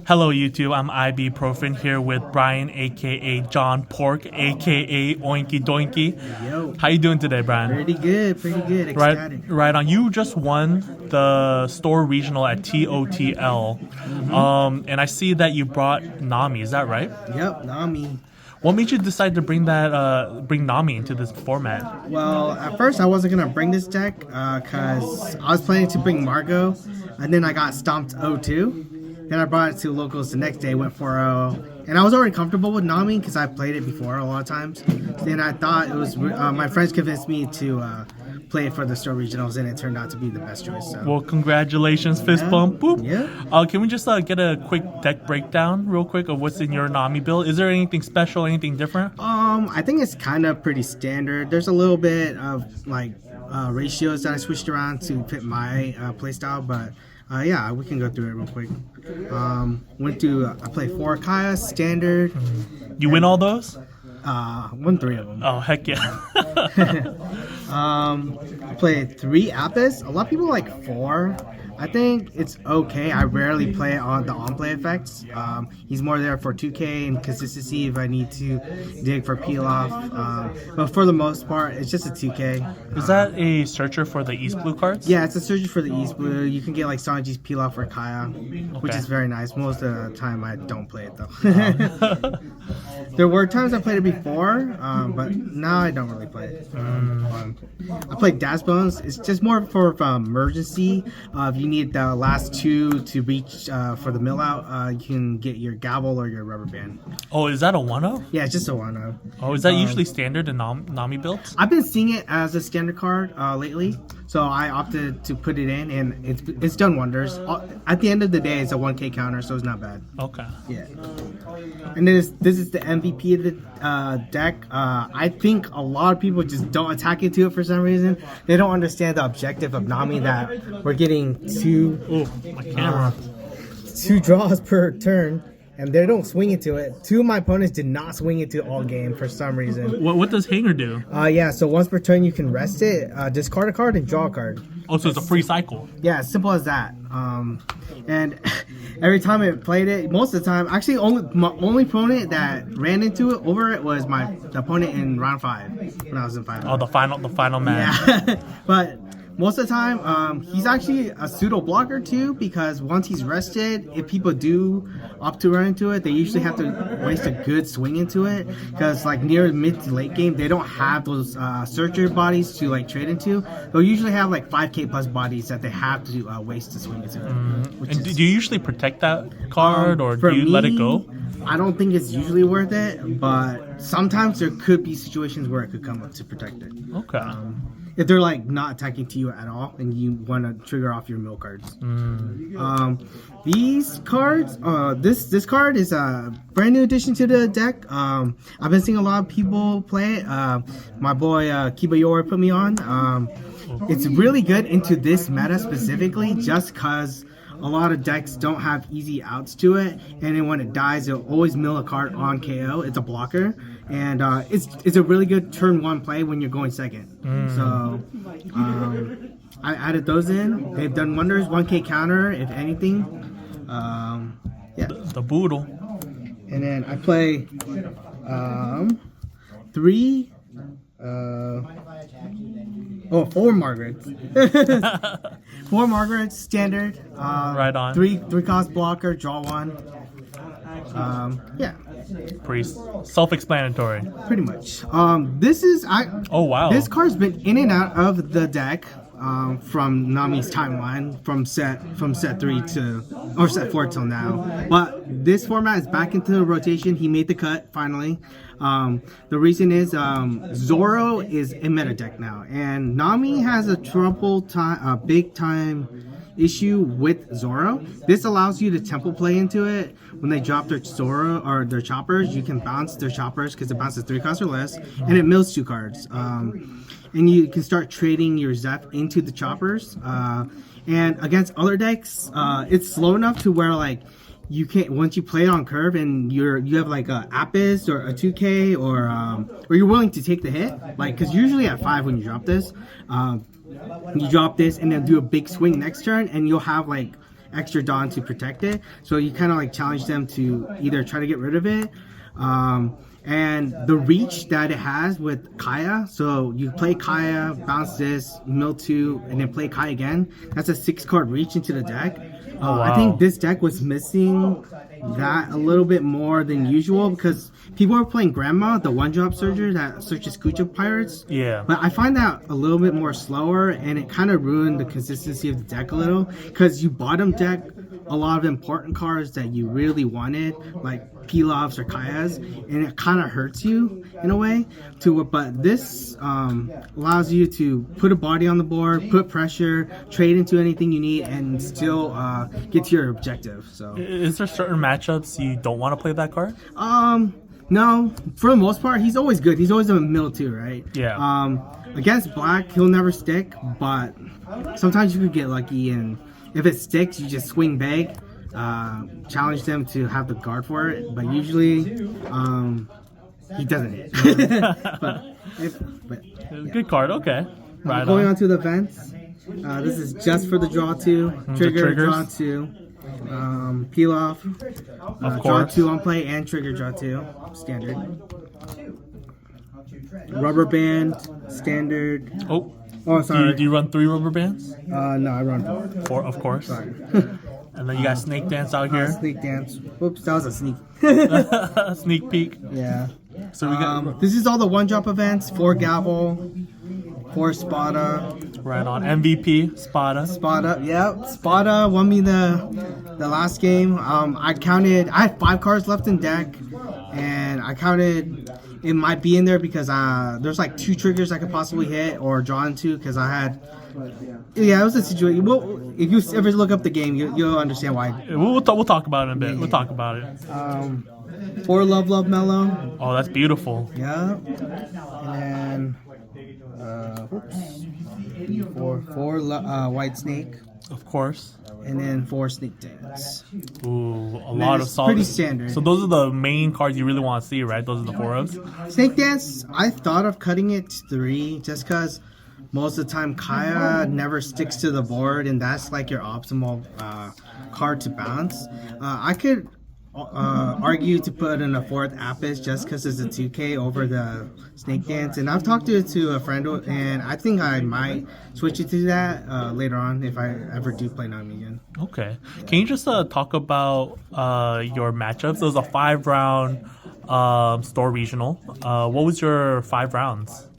Hello YouTube, I'm Ibuprofen here with Brian aka John Pork aka Oinky Doinky. Yo. How you doing today, Brian? Pretty good. Ecstatic. Right on. You just won the store regional at TOTL. And I see that you brought Nami, is that right? Yep, Nami. What made you decide to bring Nami into this format? Well, at first I wasn't gonna bring this deck because I was planning to bring Margot, and then I got stomped 0-2. Then I brought it to locals the next day, went 4-0, and I was already comfortable with Nami because I played it before a lot of times. Then I thought it was my friends convinced me to play it for the store regionals, and it turned out to be the best choice. So. Well, congratulations, fist bump. Boop. Yeah. Can we just get a quick deck breakdown real quick of what's in your Nami build? Is there anything special, anything different? I think it's kind of pretty standard. There's a little bit of like ratios that I switched around to fit my playstyle, but yeah, we can go through it real quick. I played 4 Kaya standard. You win all those? Won 3 of them. Oh, heck yeah. I played 3 Apis. A lot of people like 4. I think it's okay. I rarely play on the on-play effects. He's more there for 2K and consistency if I need to dig for peel-off. But for the most part, it's just a 2K. Is that a searcher for the East Blue cards? Yeah, it's a searcher for the East Blue. You can get like Sanji's peel-off for Kaya, which is very nice. Most of the time, I don't play it though. There were times I played it before, but now I don't really play it. I played Dash Bones. It's just more for emergency. If you need the last 2 to reach for the mill out, you can get your gavel or your rubber band. Oh, is that a 1-0? Yeah, it's just a 1-0. Oh, is that usually standard in Nami builds? I've been seeing it as a standard card lately, so I opted to put it in, and it's done wonders. At the end of the day, it's a 1K counter, so it's not bad. Okay. Yeah. And this is the MVP of the deck. I think a lot of people just don't attack into it for some reason. They don't understand the objective of Nami, that we're getting 2 draws per turn, and they don't swing into it. 2 of my opponents did not swing into all game for some reason. What does Hanger do? Yeah, so once per turn you can rest it, discard a card, and draw a card. Oh, so it's a free cycle. Yeah, as simple as that. And every time I played it, most of the time, actually, my only opponent that ran into it over it was the opponent in round 5 when I was in 5. Oh, the final match. Yeah, but most of the time, he's actually a pseudo blocker too, because once he's rested, if people do opt to run into it, they usually have to waste a good swing into it, because like near mid to late game, they don't have those searcher bodies to like trade into. They'll usually have like 5K plus bodies that they have to waste to swing into. And do you usually protect that card, or do you let it go? I don't think it's usually worth it, but sometimes there could be situations where it could come up to protect it. Okay. If they're like not attacking to you at all and you want to trigger off your mill cards. These cards, this card is a brand new addition to the deck. I've been seeing a lot of people play it. My boy Kibayori put me on. It's really good into this meta specifically, just because a lot of decks don't have easy outs to it, and then when it dies, it'll always mill a card on KO. It's a blocker, and it's a really good turn 1 play when you're going second. So I added those in. They've done wonders. 1K counter, if anything. Yeah. The boodle. And then I play 3. 4 Margarets. 4 Margarets, standard. Right on. 3 cost blocker, draw 1. Yeah. Pretty self-explanatory. Pretty much. Oh wow. This card's been in and out of the deck from Nami's timeline from set 3 to set 4 till now. But this format is back into the rotation. He made the cut finally. The reason is Zoro is in meta deck now, and Nami has a big time issue with Zoro. This allows you to tempo play into it. When they drop their Zoro or their choppers, you can bounce their choppers because it bounces 3 costs or less, and it mills 2 cards. And you can start trading your Zeph into the choppers. And against other decks, it's slow enough to where like you can't, once you play it on curve and you have like a Apis or a 2K or you're willing to take the hit, like because usually at 5 when you drop this, you drop this and then do a big swing next turn, and you'll have like extra Dawn to protect it. So you kind of like challenge them to either try to get rid of it. And the reach that it has with Kaya, so you play Kaya, bounce this, mill 2, and then play Kaya again. That's a 6-card reach into the deck. Wow. I think this deck was missing that a little bit more than usual because people are playing Grandma, the 1-drop searcher that searches Kucha Pirates. Yeah. But I find that a little bit more slower, and it kind of ruined the consistency of the deck a little because you bottom deck a lot of important cards that you really wanted, like Pilafs or Kayas, and it kind of hurts you in a way. But this allows you to put a body on the board, put pressure, trade into anything you need, and still get to your objective. So, Is there certain matchups you don't want to play that card? no, for the most part, he's always good. He's always a middle too, right? Yeah. Against black, he'll never stick, but sometimes you could get lucky, and if it sticks, you just swing big. Challenge them to have the guard for it, but usually he doesn't hit. Good card. Okay. Right. Going on to the events. This is just for the draw 2, trigger triggers. draw 2, peel off, Of draw course. 2 on play, and trigger draw 2, standard. Rubber band, standard. Oh. Oh, sorry. Do you run 3 rubber bands? No, I run 4, of course. 4. And then you got Snake Dance out here. Sneak dance. Whoops, that was a sneak. Sneak peek. Yeah. So we got This is all the 1-drop events. 4 Gavel, 4 Spada. right on MVP Spada. Spada, yep. Spada won me the last game. I had 5 cards left in deck, and I counted it might be in there because there's like 2 triggers I could possibly hit or draw into because I had. Yeah, it was a situation. Well, if you ever look up the game, you'll understand why. We'll talk about it in a bit. We'll talk about it. 4 Love Mellow. Oh, that's beautiful. Yeah. And then, four White Snake. Of course. And then 4 Sneak Dance. Ooh, a lot of it's solid. pretty standard. So those are the main cards you really want to see, right? Those are the 4 ofs. Snake Dance, I thought of cutting it to 3 just because most of the time Kaya never sticks to the board, and that's like your optimal card to bounce. I could argue to put in a 4th Apis just because it's a 2K over the Snake Dance, and I've talked to a friend, and I think I might switch it to that later on if I ever do play Nami again. Okay. Can you just talk about your matchups? It was a 5-round store regional. What was your 5 rounds?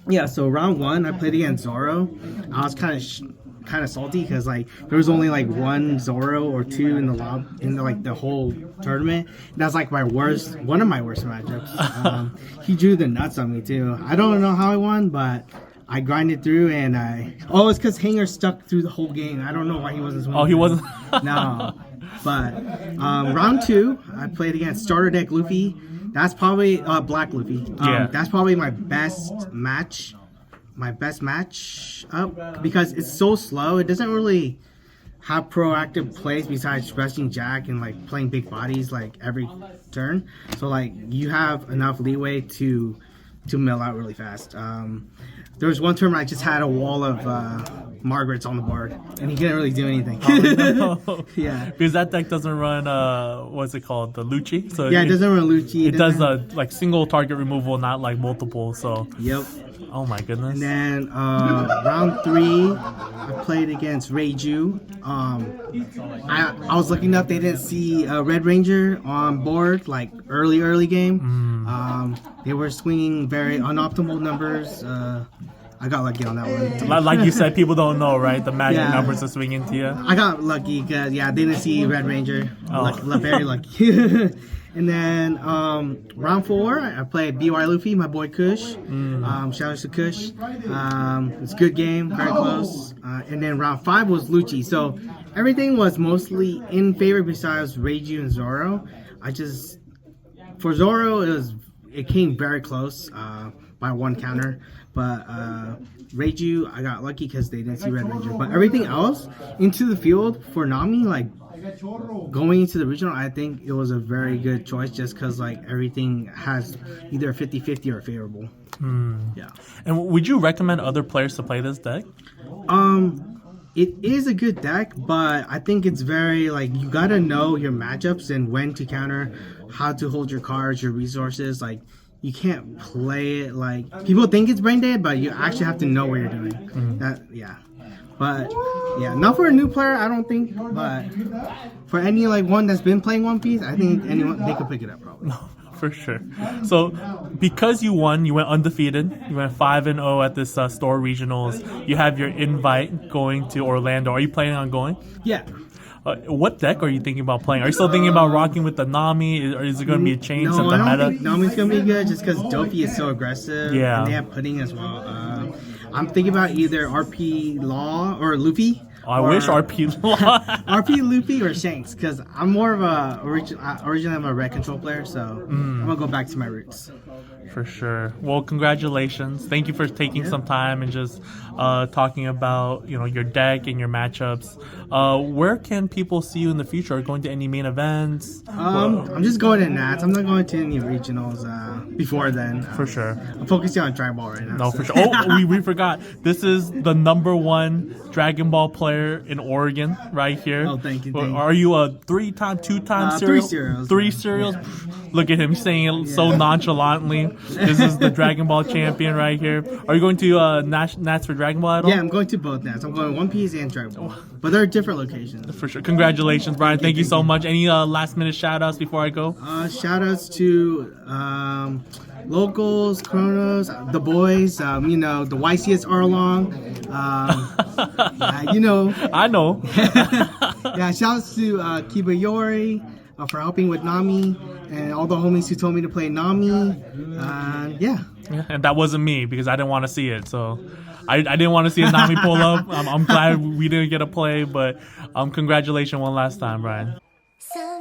Yeah, so round 1 I played against Zoro. I was kind of salty because like there was only like 1 Zoro or 2 in the whole tournament. And that's like one of my worst matchups. He drew the nuts on me too. I don't know how I won, but I grinded through, and it's because Hanger stuck through the whole game. I don't know why he wasn't swinging. Oh, he wasn't. No, but round 2 I played against starter deck Luffy. That's probably Black Luffy. Yeah. That's probably my best match up because it's so slow. It doesn't really have proactive plays besides resting Jack and like playing big bodies like every turn. So like you have enough leeway to mill out really fast. There was one turn where I just had a wall of Margarets on the board, and he couldn't really do anything. Oh, no. Yeah. Because that deck doesn't run, what's it called? The Lucci? So Yeah, it doesn't run Lucci. It does like single target removal, not like multiple. So. Yep. Oh my goodness. And then round 3, I played against Reiju. I was looking up; they didn't see Red Ranger on board like early game. They were swinging very unoptimal numbers. I got lucky on that one. Like you said, people don't know, right? The magic Yeah. numbers are swinging to you. I got lucky because they didn't see Red Ranger. Oh. Very lucky. And then round 4, I played BY Luffy, my boy Kush. Shout out to Kush. It's a good game, very close. And then round 5 was Lucci. So everything was mostly in favor besides Reiju and Zoro. For Zoro, it came very close by 1 counter. But Reiju, I got lucky because they didn't see Red Ranger. But everything else into the field for Nami, like going into the regional, I think it was a very good choice just because like everything has either 50-50 or favorable. Yeah. And would you recommend other players to play this deck? It is a good deck, but I think it's very like you gotta know your matchups and when to counter, how to hold your cards, your resources. Like you can't play it like people think it's brain dead, but you actually have to know what you're doing. But yeah, not for a new player, I don't think. But for any like one that's been playing One Piece, I think anyone they could pick it up probably. For sure. So, because you won, you went undefeated. You went 5-0 at this store regionals. You have your invite going to Orlando. Are you planning on going? Yeah. What deck are you thinking about playing? Are you still thinking about rocking with the Nami, or is it going to be a change No, in the I don't meta? think Nami's gonna be good just because Dopey is so aggressive. Yeah. And they have pudding as well. I'm thinking about either RP Law or Luffy. I wish RP Law. RP Luffy or Shanks, because I'm more of a originally I'm a red control player, so I'm gonna go back to my roots. For sure. Well, congratulations. Thank you for taking some time and just talking about your deck and your matchups. Where can people see you in the future? Are you going to any main events? I'm just going to Nats. I'm not going to any regionals before then. For sure. I'm focusing on Dragon Ball right now. No, for sure. Oh, we forgot. This is the #1 Dragon Ball player in Oregon right here. Oh, thank you. Are you a 3-time, 2-time serial? 3 serials. 3 serials? Look at him. He's saying it so nonchalantly. This is the Dragon Ball champion right here. Are you going to Nats for Dragon Ball at all? Yeah, I'm going to both Nats. I'm going One Piece and Dragon Ball. But they're different locations. For sure. Congratulations, Brian. Thank you so much. Any last minute shout outs before I go? Shout outs to locals, Kronos, the boys, the YCS are along. I know. Yeah, shout outs to Kiba Yori for helping with Nami and all the homies who told me to play Nami. Yeah, and that wasn't me because I didn't want to see it. So I didn't want to see a Nami pull up. I'm glad we didn't get a play, but congratulations one last time, Brian. So